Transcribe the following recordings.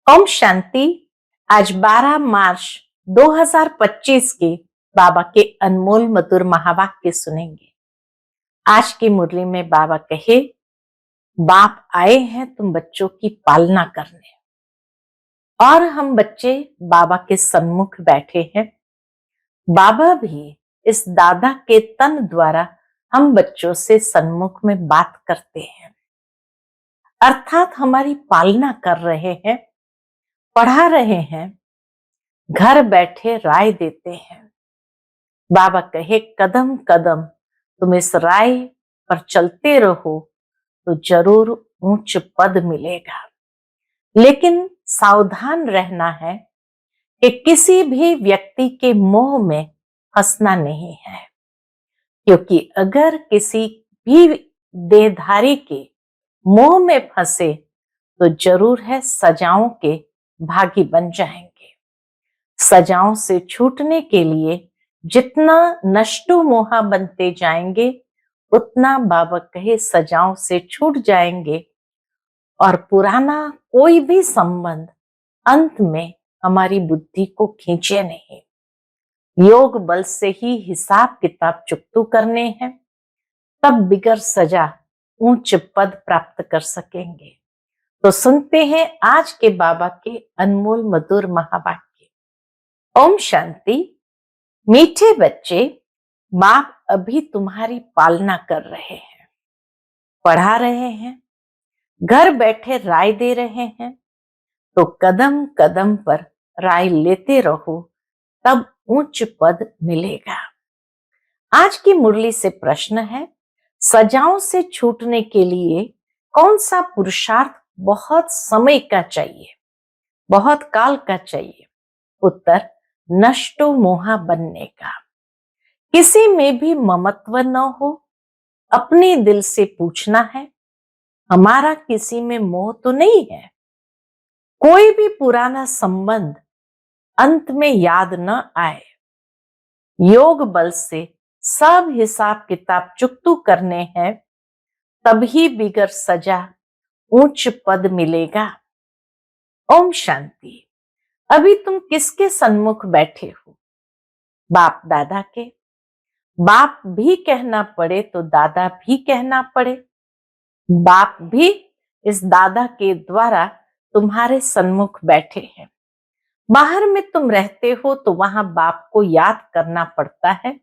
ओम शांति। आज 12 मार्च 2025 के बाबा के अनमोल मधुर महावाक्य सुनेंगे। आज की मुरली में बाबा कहे, बाप आए हैं तुम बच्चों की पालना करने। और हम बच्चे बाबा के सम्मुख बैठे हैं। बाबा भी इस दादा के तन द्वारा हम बच्चों से सम्मुख में बात करते हैं, अर्थात हमारी पालना कर रहे हैं, पढ़ा रहे हैं, घर बैठे राय देते हैं। बाबा कहे, कदम कदम तुम इस राय पर चलते रहो तो जरूर ऊंच पद मिलेगा। लेकिन सावधान रहना है कि किसी भी व्यक्ति के मोह में फंसना नहीं है, क्योंकि अगर किसी भी देहधारी के मोह में फंसे तो जरूर है सजाओं के भागी बन जाएंगे। सजाओं से छूटने के लिए जितना नष्टो मोहा बनते जाएंगे उतना बाबा कहे सजाओं से छूट जाएंगे और पुराना कोई भी संबंध अंत में हमारी बुद्धि को खींचे नहीं। योग बल से ही हिसाब किताब चुकतू करने हैं, तब बिगर सजा ऊंच पद प्राप्त कर सकेंगे। तो सुनते हैं आज के बाबा के अनमोल मधुर महावाक्य। ओम शांति। मीठे बच्चे, बाप अभी तुम्हारी पालना कर रहे हैं, पढ़ा रहे हैं, घर बैठे राय दे रहे हैं। तो कदम कदम पर राय लेते रहो, तब उच्च पद मिलेगा। आज की मुरली से प्रश्न है, सजाओं से छूटने के लिए कौन सा पुरुषार्थ बहुत समय का चाहिए, बहुत काल का चाहिए? उत्तर, नष्टो मोहा बनने का। किसी में भी ममत्व न हो, अपने दिल से पूछना है, हमारा किसी में मोह तो नहीं है। कोई भी पुराना संबंध अंत में याद न आए। योग बल से सब हिसाब किताब चुकतू करने हैं, तभी बिगर सजा ऊंच पद मिलेगा। ओम शांति। अभी तुम किसके सन्मुख बैठे हो? बाप दादा के। बाप भी कहना पड़े तो दादा भी कहना पड़े। बाप भी इस दादा के द्वारा तुम्हारे सन्मुख बैठे हैं। बाहर में तुम रहते हो तो वहां बाप को याद करना पड़ता है,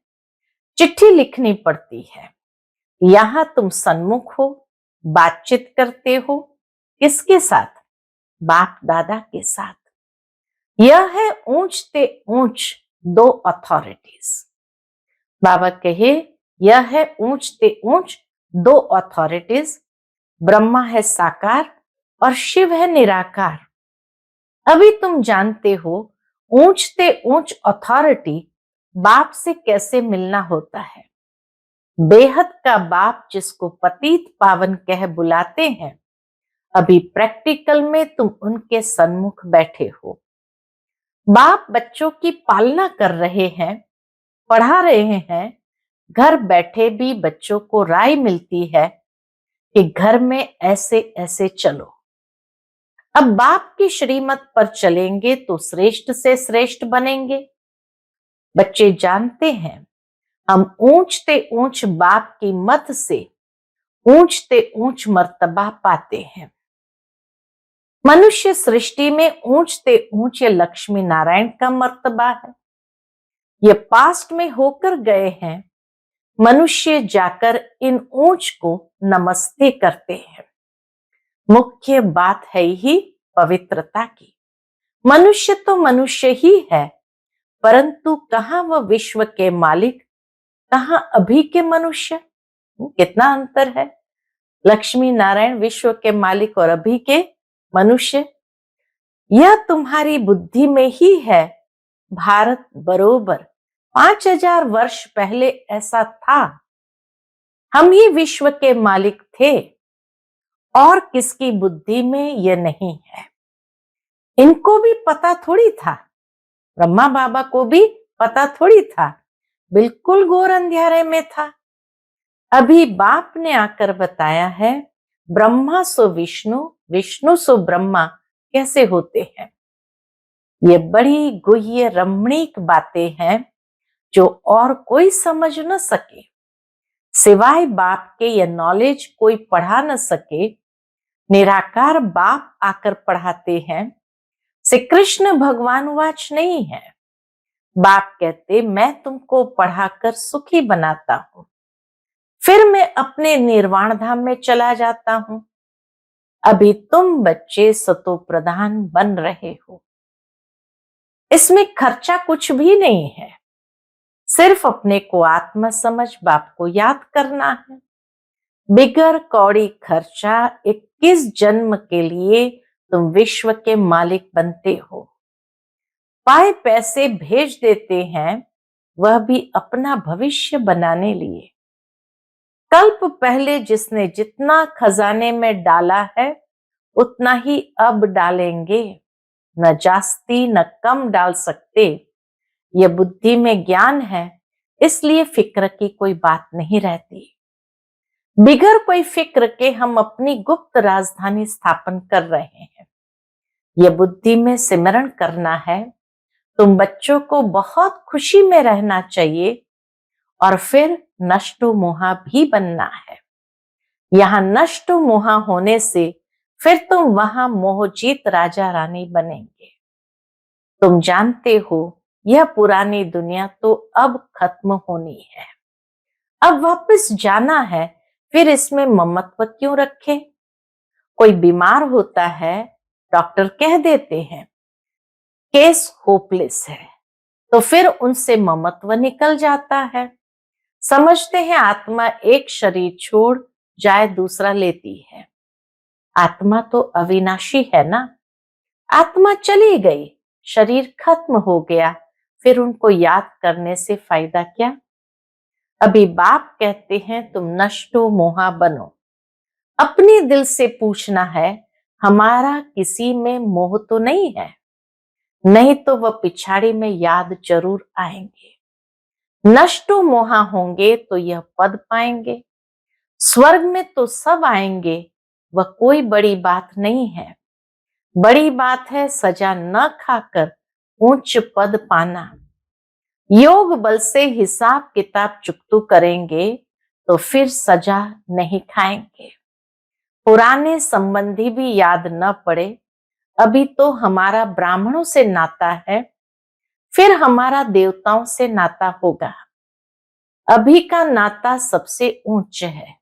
चिट्ठी लिखनी पड़ती है। यहां तुम सन्मुख हो, बातचीत करते हो। किसके साथ? बाप दादा के साथ। यह है ऊंच ते ऊंच दो अथॉरिटीज। बाबा कहे, यह है ऊंच ते ऊंच दो अथॉरिटीज। ब्रह्मा है साकार और शिव है निराकार। अभी तुम जानते हो ऊंच ते ऊंच अथॉरिटी बाप से कैसे मिलना होता है। बेहद का बाप जिसको पतित पावन कह बुलाते हैं, अभी प्रैक्टिकल में तुम उनके सन्मुख बैठे हो। बाप बच्चों की पालना कर रहे हैं, पढ़ा रहे हैं। घर बैठे भी बच्चों को राय मिलती है कि घर में ऐसे ऐसे चलो। अब बाप की श्रीमत पर चलेंगे तो श्रेष्ठ से श्रेष्ठ बनेंगे। बच्चे जानते हैं हम ऊंचते ऊंच बाप की मत से ऊंचते ऊंच मर्तबा पाते हैं। मनुष्य सृष्टि में ऊंचते ऊंचे लक्ष्मी नारायण का मर्तबा है। ये पास्ट में होकर गए हैं। मनुष्य जाकर इन ऊंच को नमस्ते करते हैं। मुख्य बात है ही पवित्रता की। मनुष्य तो मनुष्य ही है, परंतु कहां वह विश्व के मालिक, कहां अभी के मनुष्य? कितना अंतर है। लक्ष्मी नारायण विश्व के मालिक और अभी के मनुष्य। यह तुम्हारी बुद्धि में ही है। भारत बरोबर 5000 वर्ष पहले ऐसा था। हम ही विश्व के मालिक थे और किसकी बुद्धि में यह नहीं है। इनको भी पता थोड़ी था, ब्रह्मा बाबा को भी पता थोड़ी था, बिल्कुल घोर अंधेरे में था। अभी बाप ने आकर बताया है, ब्रह्मा सो विष्णु, विष्णु सो ब्रह्मा कैसे होते हैं। ये बड़ी गुह्य रमणीक बातें हैं जो और कोई समझ न सके, सिवाय बाप के यह नॉलेज कोई पढ़ा न सके। निराकार बाप आकर पढ़ाते हैं। श्री कृष्ण भगवान वाच नहीं है। बाप कहते मैं तुमको पढ़ाकर सुखी बनाता हूं, फिर मैं अपने निर्वाण धाम में चला जाता हूं। अभी तुम बच्चे सतो प्रधान बन रहे हो। इसमें खर्चा कुछ भी नहीं है, सिर्फ अपने को आत्मा समझ बाप को याद करना है। बिगर कौड़ी खर्चा 21 जन्म के लिए तुम विश्व के मालिक बनते हो। पाए पैसे भेज देते हैं, वह भी अपना भविष्य बनाने लिए। कल्प पहले जिसने जितना खजाने में डाला है उतना ही अब डालेंगे, न जास्ती न कम डाल सकते। यह बुद्धि में ज्ञान है, इसलिए फिक्र की कोई बात नहीं रहती। बिगर कोई फिक्र के हम अपनी गुप्त राजधानी स्थापन कर रहे हैं। यह बुद्धि में सिमरण करना है। तुम बच्चों को बहुत खुशी में रहना चाहिए और फिर नष्टो मोहा भी बनना है। यहां नष्टो मोहा होने से फिर तुम वहां मोहजीत राजा रानी बनेंगे। तुम जानते हो यह पुरानी दुनिया तो अब खत्म होनी है, अब वापस जाना है, फिर इसमें ममत्व क्यों रखे। कोई बीमार होता है, डॉक्टर कह देते हैं केस होपलेस है, तो फिर उनसे ममत्व निकल जाता है। समझते हैं आत्मा एक शरीर छोड़ जाए दूसरा लेती है। आत्मा तो अविनाशी है ना। आत्मा चली गई, शरीर खत्म हो गया, फिर उनको याद करने से फायदा क्या। अभी बाप कहते हैं तुम नष्टो मोहा बनो। अपने दिल से पूछना है हमारा किसी में मोह तो नहीं है, नहीं तो वह पिछाड़ी में याद जरूर आएंगे। नष्टो मोहा होंगे तो यह पद पाएंगे। स्वर्ग में तो सब आएंगे, वह कोई बड़ी बात नहीं है। बड़ी बात है सजा न खाकर ऊंच पद पाना। योग बल से हिसाब किताब चुकतू करेंगे तो फिर सजा नहीं खाएंगे। पुराने संबंधी भी याद न पड़े। अभी तो हमारा ब्राह्मणों से नाता है, फिर हमारा देवताओं से नाता होगा। अभी का नाता सबसे ऊंच है।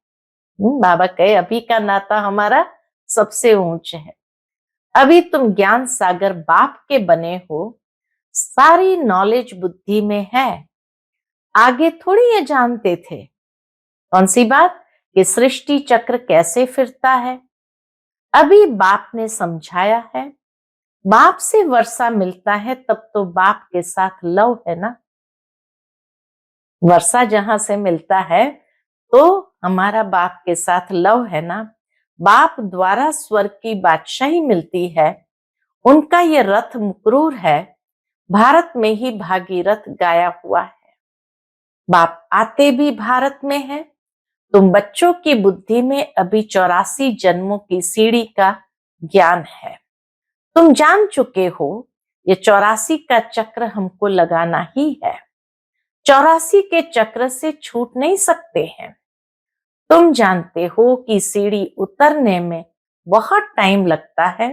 बाबा कहे अभी का नाता हमारा सबसे ऊंच है। अभी तुम ज्ञान सागर बाप के बने हो, सारी नॉलेज बुद्धि में है। आगे थोड़ी ये जानते थे कौन सी बात कि सृष्टि चक्र कैसे फिरता है। अभी बाप ने समझाया है। बाप से वर्षा मिलता है तब तो बाप के साथ लव है ना। वर्षा जहां से मिलता है तो हमारा बाप के साथ लव है ना। बाप द्वारा स्वर्ग की बादशाही मिलती है। उनका ये रथ मुकरूर है। भारत में ही भागीरथ गाया हुआ है। बाप आते भी भारत में है। तुम बच्चों की बुद्धि में अभी 84 जन्मों की सीढ़ी का ज्ञान है। तुम जान चुके हो ये 84 का चक्र हमको लगाना ही है। 84 के चक्र से छूट नहीं सकते हैं। तुम जानते हो कि सीढ़ी उतरने में बहुत टाइम लगता है,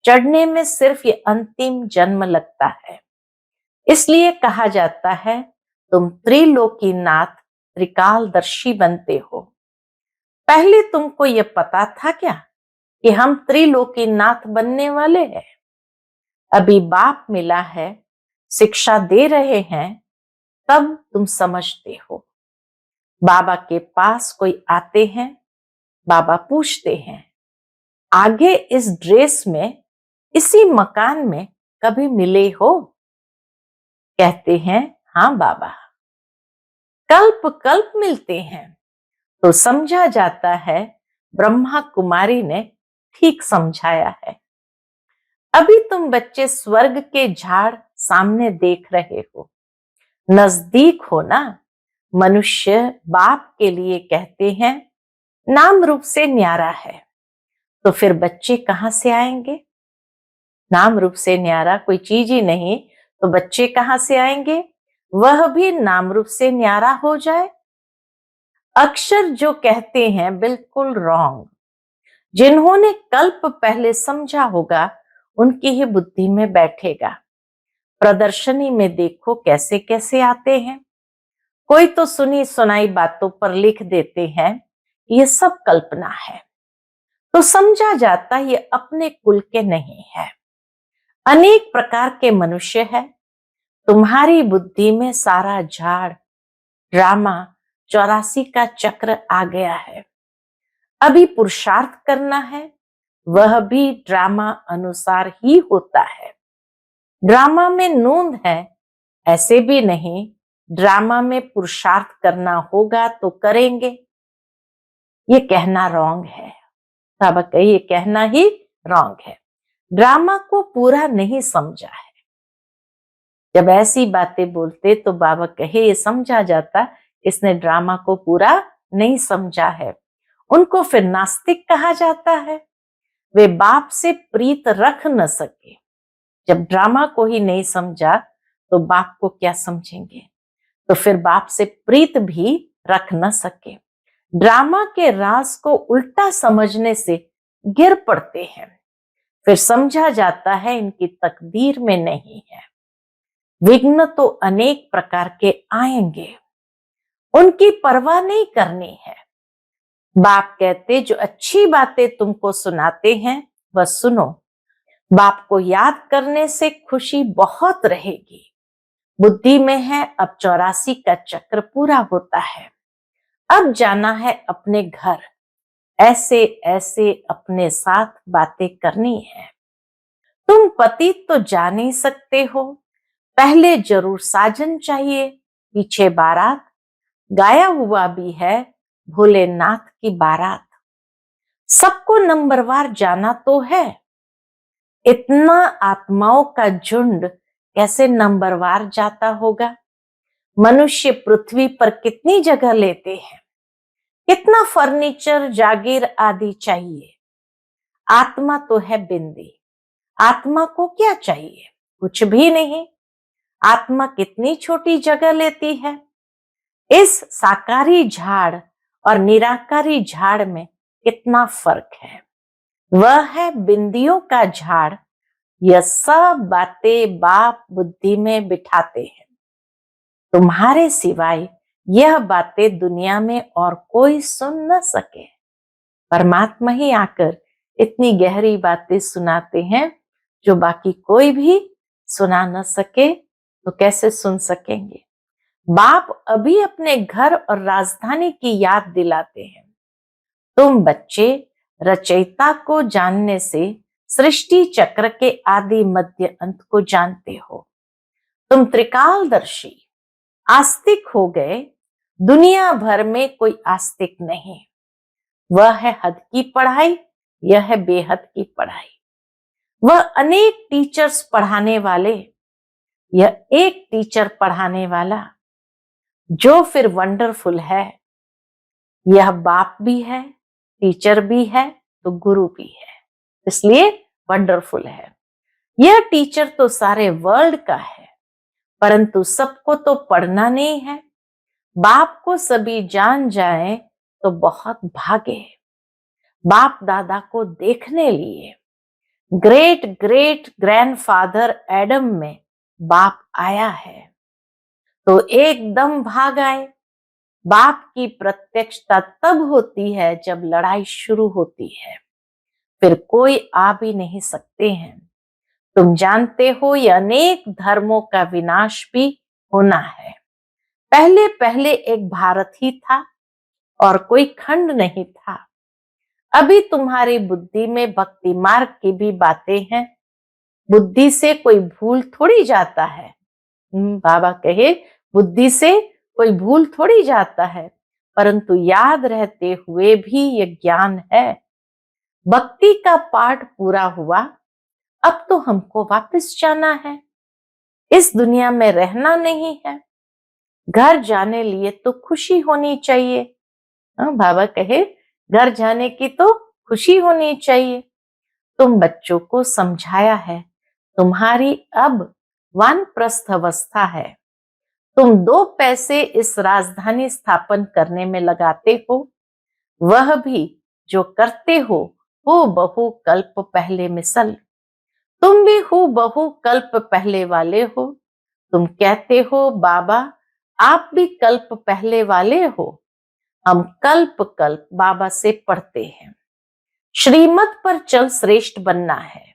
चढ़ने में सिर्फ ये अंतिम जन्म लगता है। इसलिए कहा जाता है तुम त्रिलोकीनाथ त्रिकालदर्शी बनते हो। पहले तुमको ये पता था क्या कि हम त्रिलोकीनाथ बनने वाले हैं। अभी बाप मिला है, शिक्षा दे रहे हैं, तब तुम समझते हो। बाबा के पास कोई आते हैं, बाबा पूछते हैं आगे इस ड्रेस में इसी मकान में कभी मिले हो। कहते हैं हाँ बाबा, कल्प कल्प मिलते हैं। तो समझा जाता है ब्रह्मा कुमारी ने ठीक समझाया है। अभी तुम बच्चे स्वर्ग के झाड़ सामने देख रहे हो, नजदीक हो ना। मनुष्य बाप के लिए कहते हैं नाम रूप से न्यारा है, तो फिर बच्चे कहां से आएंगे। नाम रूप से न्यारा कोई चीज ही नहीं तो बच्चे कहां से आएंगे, वह भी नाम रूप से न्यारा हो जाए। अक्षर जो कहते हैं बिल्कुल रॉन्ग। जिन्होंने कल्प पहले समझा होगा उनकी ही बुद्धि में बैठेगा। प्रदर्शनी में देखो कैसे कैसे आते हैं। कोई तो सुनी सुनाई बातों पर लिख देते हैं ये सब कल्पना है, तो समझा जाता ये अपने कुल के नहीं है। अनेक प्रकार के मनुष्य है। तुम्हारी बुद्धि में सारा झाड़ ड्रामा 84 का चक्र आ गया है। अभी पुरुषार्थ करना है, वह भी ड्रामा अनुसार ही होता है। ड्रामा में नूंद है ऐसे भी नहीं, ड्रामा में पुरुषार्थ करना होगा तो करेंगे। ये कहना रॉन्ग है। बाबा कहे ये कहना ही रॉन्ग है। ड्रामा को पूरा नहीं समझा है। जब ऐसी बातें बोलते तो बाबा कहे ये समझा जाता इसने ड्रामा को पूरा नहीं समझा है। उनको फिर नास्तिक कहा जाता है। वे बाप से प्रीत रख न सके। जब ड्रामा को ही नहीं समझा तो बाप को क्या समझेंगे। तो फिर बाप से प्रीत भी रख न सके। ड्रामा के राज को उल्टा समझने से गिर पड़ते हैं। फिर समझा जाता है इनकी तकदीर में नहीं है। विघ्न तो अनेक प्रकार के आएंगे, उनकी परवाह नहीं करनी है। बाप कहते जो अच्छी बातें तुमको सुनाते हैं वह सुनो। बाप को याद करने से खुशी बहुत रहेगी। बुद्धि में है अब 84 का चक्र पूरा होता है। अब जाना है अपने घर। ऐसे ऐसे अपने साथ बातें करनी है। तुम पति तो जा नहीं सकते हो, पहले जरूर साजन चाहिए, पीछे बारात। गाया हुआ भी है भोलेनाथ की बारात। सबको नंबरवार जाना तो है। इतना आत्माओं का झुंड कैसे नंबरवार जाता होगा। मनुष्य पृथ्वी पर कितनी जगह लेते हैं, कितना फर्नीचर जागीर आदि चाहिए। आत्मा तो है बिंदी। आत्मा को क्या चाहिए, कुछ भी नहीं। आत्मा कितनी छोटी जगह लेती है। इस साकारी झाड़ और निराकारी झाड़ में कितना फर्क है। वह है बिंदियों का झाड़। यह सब बातें बाप बुद्धि में बिठाते हैं। तुम्हारे सिवाय यह बातें दुनिया में और कोई सुन न सके। परमात्मा ही आकर इतनी गहरी बातें सुनाते हैं जो बाकी कोई भी सुना न सके, तो कैसे सुन सकेंगे। बाप अभी अपने घर और राजधानी की याद दिलाते हैं। तुम बच्चे रचयिता को जानने से सृष्टि चक्र के आदि मध्य अंत को जानते हो। तुम त्रिकालदर्शी आस्तिक हो गए। दुनिया भर में कोई आस्तिक नहीं। वह है हद की पढ़ाई, यह है बेहद की पढ़ाई। वह अनेक टीचर्स पढ़ाने वाले, यह एक टीचर पढ़ाने वाला, जो फिर वंडरफुल है। यह बाप भी है, टीचर भी है, तो गुरु भी है, इसलिए वंडरफुल है। यह टीचर तो सारे वर्ल्ड का है, परंतु सबको तो पढ़ना नहीं है। बाप को सभी जान जाए तो बहुत भागे। बाप दादा को देखने लिए ग्रेट ग्रेट ग्रैंडफादर एडम में बाप आया है, तो एकदम भाग आए। बाप की प्रत्यक्षता तब होती है जब लड़ाई शुरू होती है, फिर कोई आ भी नहीं सकते हैं। तुम जानते हो ये अनेक धर्मों का विनाश भी होना है। पहले पहले एक भारत ही था और कोई खंड नहीं था। अभी तुम्हारी बुद्धि में भक्ति मार्ग की भी बातें हैं। बुद्धि से कोई भूल थोड़ी जाता है। बाबा कहे बुद्धि से कोई भूल थोड़ी जाता है, परंतु याद रहते हुए भी ये ज्ञान है। भक्ति का पाठ पूरा हुआ, अब तो हमको वापस जाना है। इस दुनिया में रहना नहीं है। घर जाने लिए तो खुशी होनी चाहिए। बाबा कहे घर जाने की तो खुशी होनी चाहिए। तुम बच्चों को समझाया है तुम्हारी अब वानप्रस्थ अवस्था है। तुम 2 पैसे इस राजधानी स्थापन करने में लगाते हो, वह भी जो करते हो बहु कल्प पहले मिसल। तुम भी बहु कल्प पहले वाले हो। तुम कहते हो बाबा आप भी कल्प पहले वाले हो। हम कल्प कल्प बाबा से पढ़ते हैं। श्रीमत पर चल श्रेष्ठ बनना है।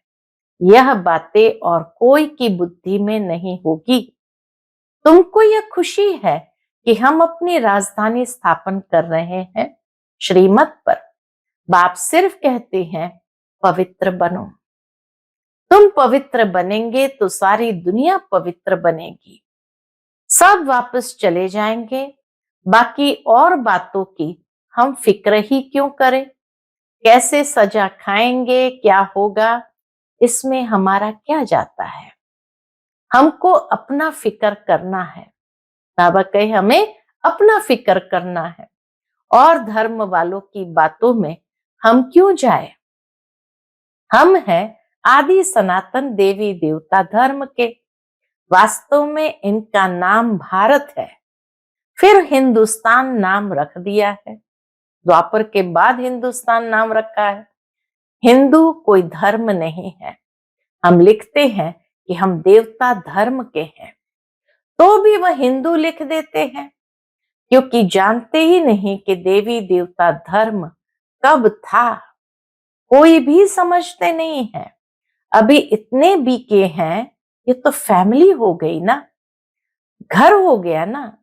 यह बातें और कोई की बुद्धि में नहीं होगी। तुमको यह खुशी है कि हम अपनी राजधानी स्थापन कर रहे हैं श्रीमत पर। बाप सिर्फ कहते हैं पवित्र बनो। तुम पवित्र बनेंगे तो सारी दुनिया पवित्र बनेगी। सब वापस चले जाएंगे। बाकी और बातों की हम फिक्र ही क्यों करें? कैसे सजा खाएंगे, क्या होगा, इसमें हमारा क्या जाता है? हमको अपना फिक्र करना है। बाबा कहे हमें अपना फिक्र करना है और धर्म वालों की बातों में हम क्यों जाए? हम हैं आदि सनातन देवी देवता धर्म के। वास्तव में इनका नाम भारत है, फिर हिंदुस्तान नाम रख दिया है। द्वापर के बाद हिंदुस्तान नाम रखा है। हिंदू कोई धर्म नहीं है। हम लिखते हैं कि हम देवता धर्म के हैं, तो भी वह हिंदू लिख देते हैं, क्योंकि जानते ही नहीं कि देवी देवता धर्म कब था। कोई भी समझते नहीं है। अभी इतने बीके हैं, ये तो फैमिली हो गई ना, घर हो गया ना।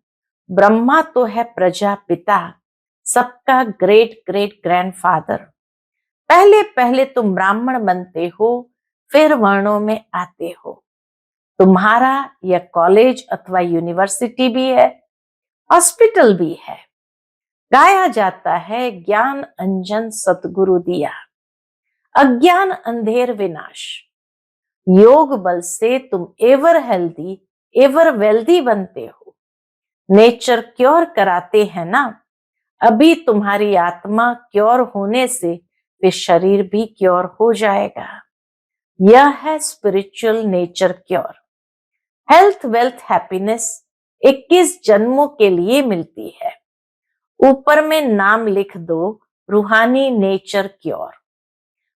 ब्रह्मा तो है प्रजापिता, सबका ग्रेट ग्रेट ग्रैंडफादर। पहले पहले तुम ब्राह्मण बनते हो, फिर वर्णों में आते हो। तुम्हारा यह कॉलेज अथवा यूनिवर्सिटी भी है, हॉस्पिटल भी है। गाया जाता है ज्ञान अंजन सतगुरु दिया, अज्ञान अंधेर विनाश। योग बल से तुम एवर हेल्दी एवर वेल्दी बनते हो। नेचर क्योर कराते हैं ना। अभी तुम्हारी आत्मा क्योर होने से फिर शरीर भी क्योर हो जाएगा। यह है spiritual nature cure. Health wealth happiness 21 जन्मों के लिए मिलती है। ऊपर में नाम लिख दो रूहानी नेचर क्योर।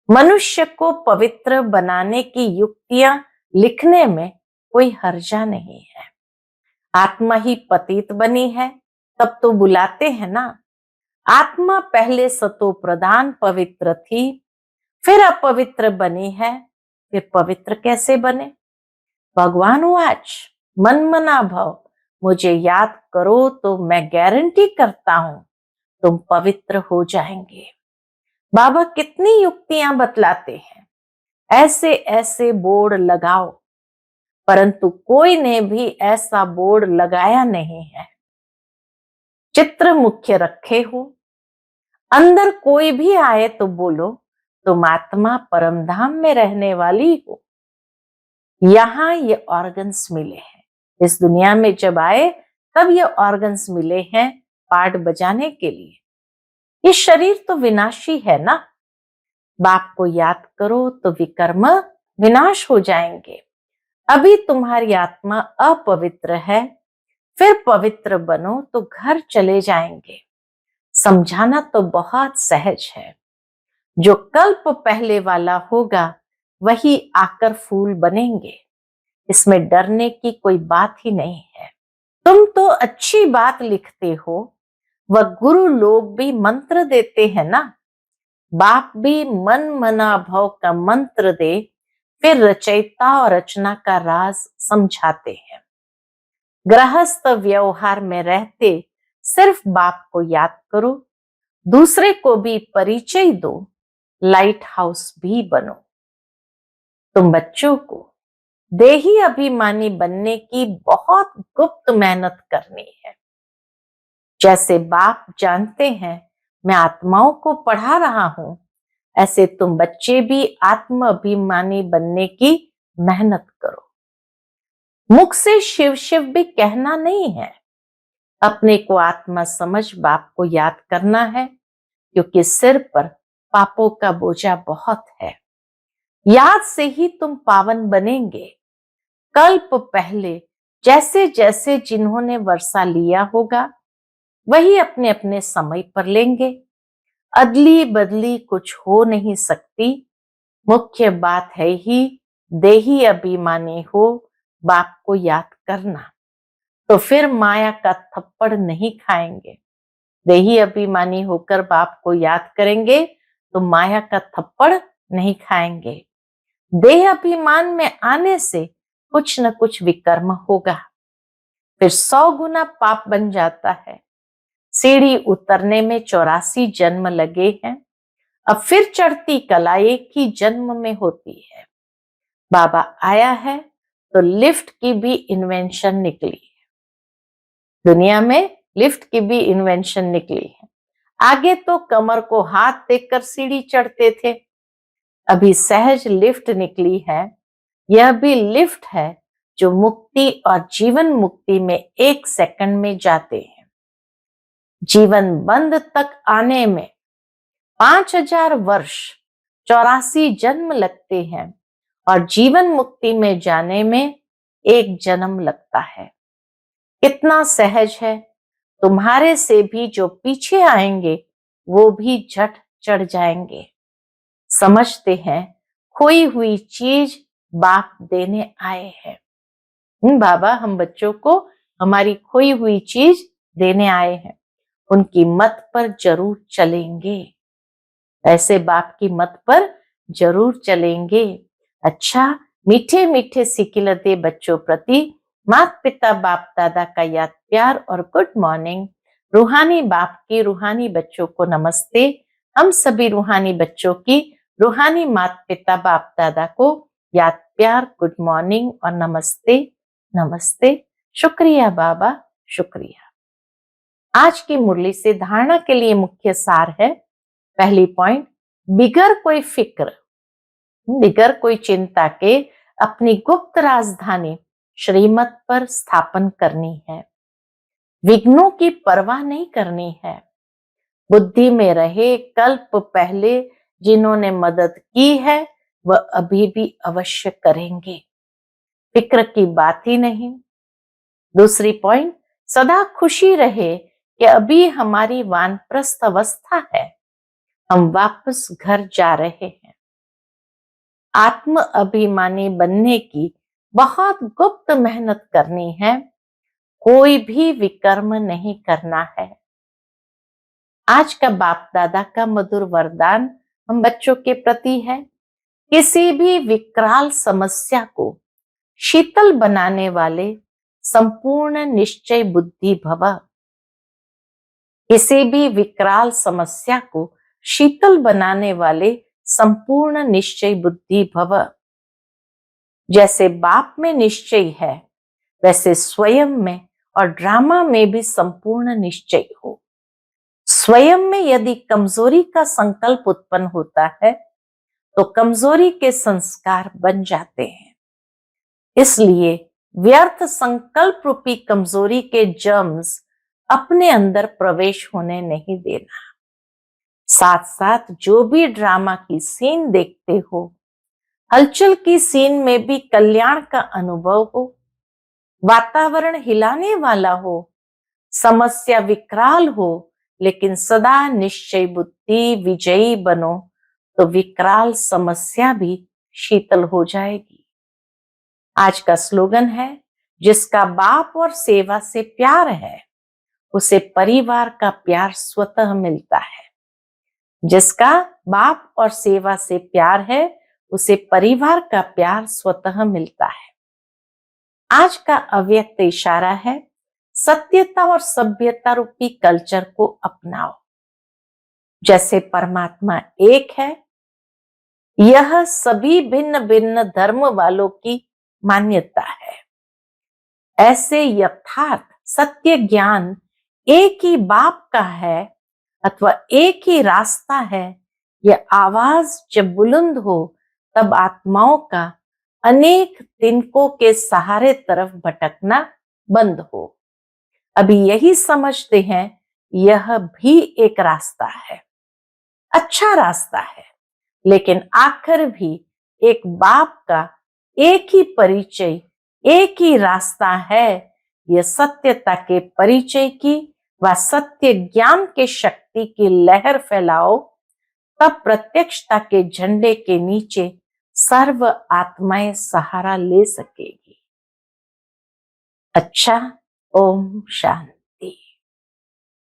मनुष्य को पवित्र बनाने की युक्तियां लिखने में कोई हर्जा नहीं है। आत्मा ही पतित बनी है, तब तो बुलाते हैं ना। आत्मा पहले सतो प्रधान पवित्र थी, फिर अपवित्र बनी है, फिर पवित्र कैसे बने? भगवान वाच मन मना भव, मुझे याद करो तो मैं गारंटी करता हूं तुम पवित्र हो जाएंगे। बाबा कितनी युक्तियां बतलाते हैं, ऐसे ऐसे बोर्ड लगाओ, परंतु कोई ने भी ऐसा बोर्ड लगाया नहीं है। चित्र मुख्य रखे हो, अंदर कोई भी आए तो बोलो तुम आत्मा परमधाम में रहने वाली हो। यहां ये ऑर्गन्स मिले हैं। इस दुनिया में जब आए तब ये ऑर्गन्स मिले हैं पार्ट बजाने के लिए। ये शरीर तो विनाशी है ना। बाप को याद करो तो विकर्म विनाश हो जाएंगे। अभी तुम्हारी आत्मा अपवित्र है, फिर पवित्र बनो तो घर चले जाएंगे। समझाना तो बहुत सहज है। जो कल्प पहले वाला होगा वही आकर फूल बनेंगे। इसमें डरने की कोई बात ही नहीं है। तुम तो अच्छी बात लिखते हो, वह गुरु लोग भी मंत्र देते हैं ना। बाप भी मन मना भव का मंत्र दे, फिर रचयिता और रचना का राज समझाते हैं। गृहस्थ व्यवहार में रहते सिर्फ बाप को याद करो, दूसरे को भी परिचय दो, लाइट हाउस भी बनो। तुम बच्चों को देही अभिमानी बनने की बहुत गुप्त मेहनत करनी है। जैसे बाप जानते हैं मैं आत्माओं को पढ़ा रहा हूं, ऐसे तुम बच्चे भी आत्म अभिमानी बनने की मेहनत करो। मुख से शिव शिव भी कहना नहीं है, अपने को आत्मा समझ बाप को याद करना है, क्योंकि सिर पर पापों का बोझा बहुत है। याद से ही तुम पावन बनेंगे। कल्प पहले जैसे जैसे जिन्होंने वर्षा लिया होगा वही अपने अपने समय पर लेंगे। अदली बदली कुछ हो नहीं सकती। मुख्य बात है ही देही अभिमानी हो बाप को याद करना, तो फिर माया का थप्पड़ नहीं खाएंगे। देही अभिमानी होकर बाप को याद करेंगे तो माया का थप्पड़ नहीं खाएंगे। देह अभिमान में आने से कुछ न कुछ विकर्म होगा, फिर 100 गुना पाप बन जाता है। सीढ़ी उतरने में 84 जन्म लगे हैं, अब फिर चढ़ती कला एक ही जन्म में होती है। बाबा आया है तो लिफ्ट की भी इन्वेंशन निकली है। दुनिया में लिफ्ट की भी इन्वेंशन निकली है। आगे तो कमर को हाथ देकर सीढ़ी चढ़ते थे, अभी सहज लिफ्ट निकली है। यह भी लिफ्ट है जो मुक्ति और जीवन मुक्ति में 1 सेकंड में जाते हैं। जीवन बंद तक आने में 5000 वर्ष 84 जन्म लगते हैं और जीवन मुक्ति में जाने में 1 जन्म लगता है। कितना सहज है। तुम्हारे से भी जो पीछे आएंगे वो भी झट चढ़ जाएंगे। समझते हैं खोई हुई चीज बाप देने आए हैं। बाबा हम बच्चों को हमारी खोई हुई चीज देने आए हैं, उनकी मत पर जरूर चलेंगे। ऐसे बाप की मत पर जरूर चलेंगे। अच्छा, मीठे मीठे सिकिलते बच्चों प्रति माता पिता बाप दादा का याद प्यार और गुड मॉर्निंग। रूहानी बाप की रूहानी बच्चों को नमस्ते। हम सभी रूहानी बच्चों की रूहानी माता पिता बाप दादा को याद प्यार गुड मॉर्निंग और नमस्ते नमस्ते। शुक्रिया बाबा, शुक्रिया। आज की मुरली से धारणा के लिए मुख्य सार है। पहली पॉइंट, बिगर कोई फिक्र, बिगर कोई चिंता के अपनी गुप्त राजधानी श्रीमत पर स्थापन करनी है। विघ्नों की परवाह नहीं करनी है। बुद्धि में रहे कल्प पहले जिन्होंने मदद की है वह अभी भी अवश्य करेंगे। फिक्र की बात ही नहीं। दूसरी पॉइंट, सदा खुशी रहे कि अभी हमारी वानप्रस्थ अवस्था है, हम वापस घर जा रहे हैं। आत्म अभिमानी बनने की बहुत गुप्त मेहनत करनी है, कोई भी विकर्म नहीं करना है। आज का बाप दादा का मधुर वरदान हम बच्चों के प्रति है, किसी भी विकराल समस्या को शीतल बनाने वाले संपूर्ण निश्चय बुद्धि भव। किसी भी विकराल समस्या को शीतल बनाने वाले संपूर्ण निश्चय बुद्धि भव। जैसे बाप में निश्चय है वैसे स्वयं में और ड्रामा में भी संपूर्ण निश्चय हो। स्वयं में यदि कमजोरी का संकल्प उत्पन्न होता है तो कमजोरी के संस्कार बन जाते हैं। इसलिए व्यर्थ संकल्प रूपी कमजोरी के जर्म्स अपने अंदर प्रवेश होने नहीं देना। साथ साथ जो भी ड्रामा की सीन देखते हो, हलचल की सीन में भी कल्याण का अनुभव हो, वातावरण हिलाने वाला हो, समस्या विकराल हो, लेकिन सदा निश्चय बुद्धि विजयी बनो तो विकराल समस्या भी शीतल हो जाएगी। आज का स्लोगन है, जिसका बाप और सेवा से प्यार है उसे परिवार का प्यार स्वतः मिलता है। जिसका बाप और सेवा से प्यार है उसे परिवार का प्यार स्वतः मिलता है। आज का अव्यक्त इशारा है, सत्यता और सभ्यता रूपी कल्चर को अपनाओ। जैसे परमात्मा एक है, यह सभी भिन्न भिन्न धर्म वालों की मान्यता है। ऐसे यथार्थ सत्य ज्ञान एक ही बाप का है अथवा एक ही रास्ता है, यह आवाज जब बुलंद हो तब आत्माओं का अनेक तिनकों के सहारे तरफ भटकना बंद हो। अभी यही समझते हैं यह भी एक रास्ता है, अच्छा रास्ता है, लेकिन आखिर भी एक बाप का एक ही परिचय, एक ही रास्ता है। यह सत्यता के परिचय की व सत्य ज्ञान के शक्ति की लहर फैलाओ, तब प्रत्यक्षता के झंडे के नीचे सर्व आत्माएं सहारा ले सकेगी। अच्छा, ओम शांति।